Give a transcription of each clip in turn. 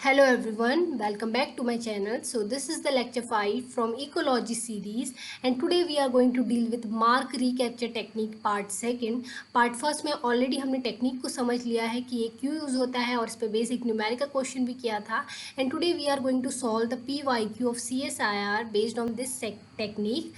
Hello everyone, welcome back to my channel. So this is the lecture 5 from ecology series and today we are going to deal with mark recapture technique part second. Part first में already हमने technique को समझ लिया है कि ये क्यों use होता है और इस पर बेसिक न्यूमेरिकल क्वेश्चन भी किया था. And today we are going to solve the PYQ of CSIR based on this technique.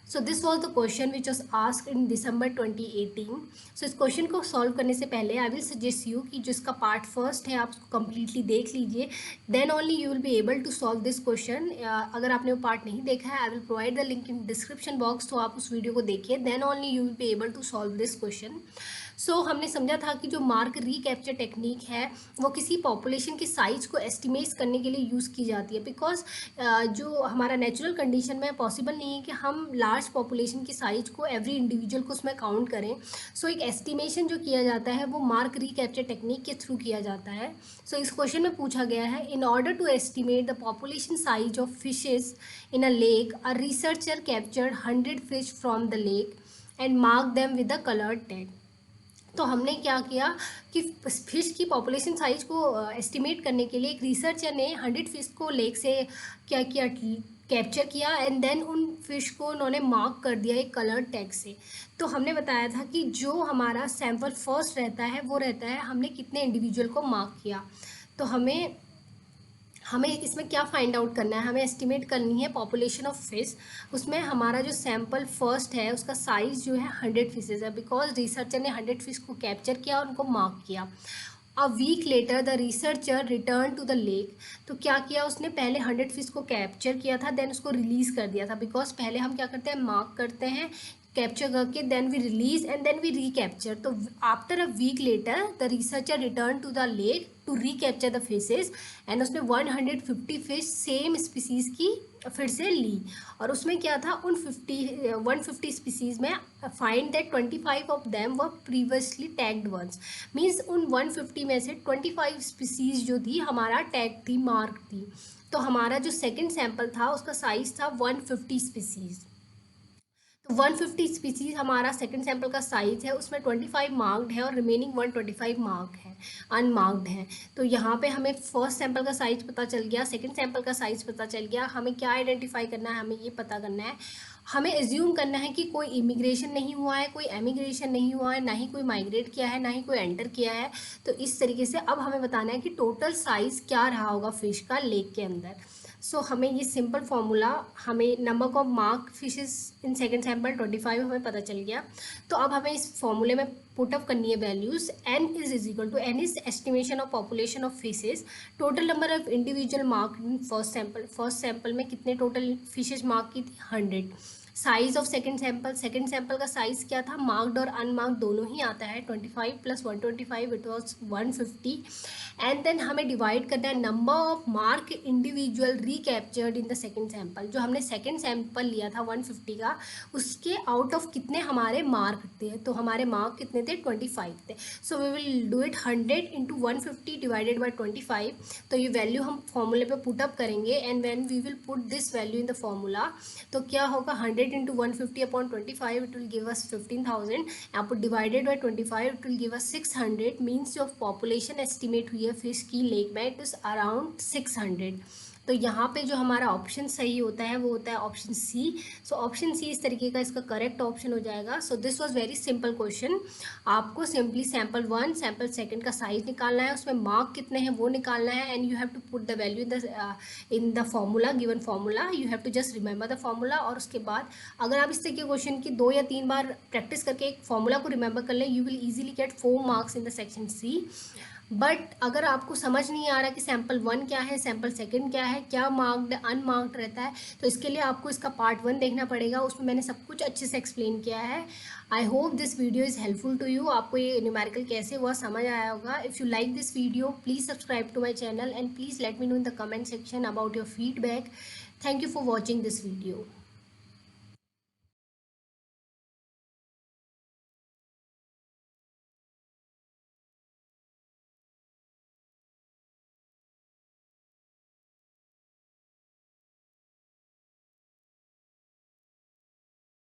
So this was the question which was asked in December 2018. So इस क्वेश्चन को सॉल्व करने से पहले I will suggest you कि जिसका part first है आप उसको कम्प्लीटली देख लीजिए, then only you will be able to solve this question. अगर आपने वो पार्ट नहीं देखा है, I will provide the link in description box, तो आप उस वीडियो को देखिए, then only you will be able to solve this question. So हमने समझा था कि जो मार्क रिकैप्चर टेक्निक है वो किसी पॉपुलेशन की साइज़ को एस्टिमेट करने के लिए यूज़ की जाती है, बिकॉज जो हमारा नेचुरल कंडीशन में पॉसिबल नहीं है कि हम लार्ज पॉपुलेशन की साइज़ को एवरी इंडिविजुअल को उसमें काउंट करें. सो एक एस्टिमेशन जो किया जाता है वो मार्क रिकैप्चर टेक्निक के थ्रू किया जाता है. सो इस क्वेश्चन में पूछा गया है, in order to estimate the population size of fishes in a lake, a researcher captured 100 fish from the lake and mark them with the coloured tag. तो हमने क्या किया कि फिश की पॉपुलेशन साइज को एस्टिमेट करने के लिए एक रिसर्चर ने 100 फिश को लेक से क्या किया, कैप्चर किया एंड देन उन फिश को उन्होंने मार्क कर दिया एक कलर टैग से. तो हमने बताया था कि जो हमारा सैंपल फर्स्ट रहता है वो रहता है हमने कितने इंडिविजुअल को मार्क किया. तो हमें इसमें क्या फाइंड आउट करना है, हमें एस्टिमेट करनी है पॉपुलेशन ऑफ फिश. उसमें हमारा जो सैंपल फर्स्ट है उसका साइज़ जो है 100 फिशेज है, बिकॉज रिसर्चर ने 100 फिश को कैप्चर किया और उनको मार्क किया. A week later the researcher return to the lake. तो क्या किया उसने, पहले 100 फिश को कैप्चर किया था, देन उसको रिलीज़ कर दिया था, बिकॉज पहले हम क्या करते हैं, मार्क करते हैं कैप्चर करके, then we release and then we recapture. तो after a week later the researcher return to the lake to recapture the fishes and उसने 150 फिश सेम स्पीसीज़ की फिर से ली. और उसमें क्या था, उन 150 स्पीसीज़ में find that 25 of them were previously tagged ones. Means उन 150 में से 25 स्पीसीज़ जो थी हमारा टैग थी, मार्क थी. तो हमारा जो सेकेंड सैंपल था उसका साइज था 150 स्पीसीज़. तो 150 स्पीसीज हमारा सेकंड सैंपल का साइज है, उसमें 25 मार्क्ड है और रिमेनिंग 125 मार्क है, अनमार्क्ड है. तो यहाँ पे हमें फर्स्ट सैंपल का साइज पता चल गया, सेकंड सैंपल का साइज पता चल गया. हमें क्या आइडेंटिफाई करना है, हमें ये पता करना है, हमें एज्यूम करना है कि कोई इमिग्रेशन नहीं हुआ है, कोई एमिग्रेशन नहीं हुआ है, ना ही कोई माइग्रेट किया है, ना ही कोई एंटर किया है. तो इस तरीके से अब हमें बताना है कि टोटल साइज़ क्या रहा होगा फिश का लेक के अंदर. सो हमें ये सिंपल फार्मूला, हमें number of mark fishes in second sample 25 हमें पता चल गया. तो अब हमें इस फॉर्मूले में पुटअप करनी है values. N is equal to N is estimation of population of fishes, total number of individual mark in first sample में कितने टोटल फिशेज मार्क की थी, 100. साइज ऑफ सेकंड सैंपल का साइज क्या था, मार्क्ड और अनमार्क्ड दोनों ही आता है, 25 plus 125 it was 150. And then हमें डिवाइड करना है number of mark individual recaptured in the second sample. जो हमने सेकंड सैंपल लिया था 150 का, उसके आउट ऑफ कितने हमारे मार्क थे, तो हमारे मार्क कितने थे, 25 थे. So we will do it 100 into 150 divided by 25. तो ये वैल्यू हम फॉर्मूले पे पुटअप करेंगे and when we will put this value in the formula, तो क्या होगा, 100 into 150 upon 25 it will give us 15,000. आप divided by 25 it will give us 600. Means जो पॉपुलेशन एस्टिमेट हुई है फिश की लेक में इट इज़ अराउंड 600. तो यहाँ पे जो हमारा ऑप्शन सही होता है वो होता है option C. So option C इस तरीके का इसका करेक्ट ऑप्शन हो जाएगा. So this was very simple question. आपको सिंपली सैंपल 1 सैंपल सेकंड का साइज निकालना है, उसमें मार्क कितने हैं वो निकालना है and you have to put the value in the formula, given formula. You have to just remember the formula. और उसके बाद अगर आप इस तरीके के क्वेश्चन की 2 या 3 बार प्रैक्टिस करके एक फॉर्मूला को रिमेंबर कर लें, you will easily get 4 marks in the section C. But अगर आपको समझ नहीं आ रहा कि सैम्पल 1 क्या है, सैम्पल सेकंड क्या है, क्या मार्क्ड अनमार्क्ड रहता है, तो इसके लिए आपको इसका पार्ट 1 देखना पड़ेगा. उसमें मैंने सब कुछ अच्छे से एक्सप्लेन किया है. I hope this video is helpful to you. आपको ये न्यूमेरिकल कैसे हुआ समझ आया होगा. If you like this video please subscribe to my channel and please let me know in the comment section about your feedback. Thank you for watching this video.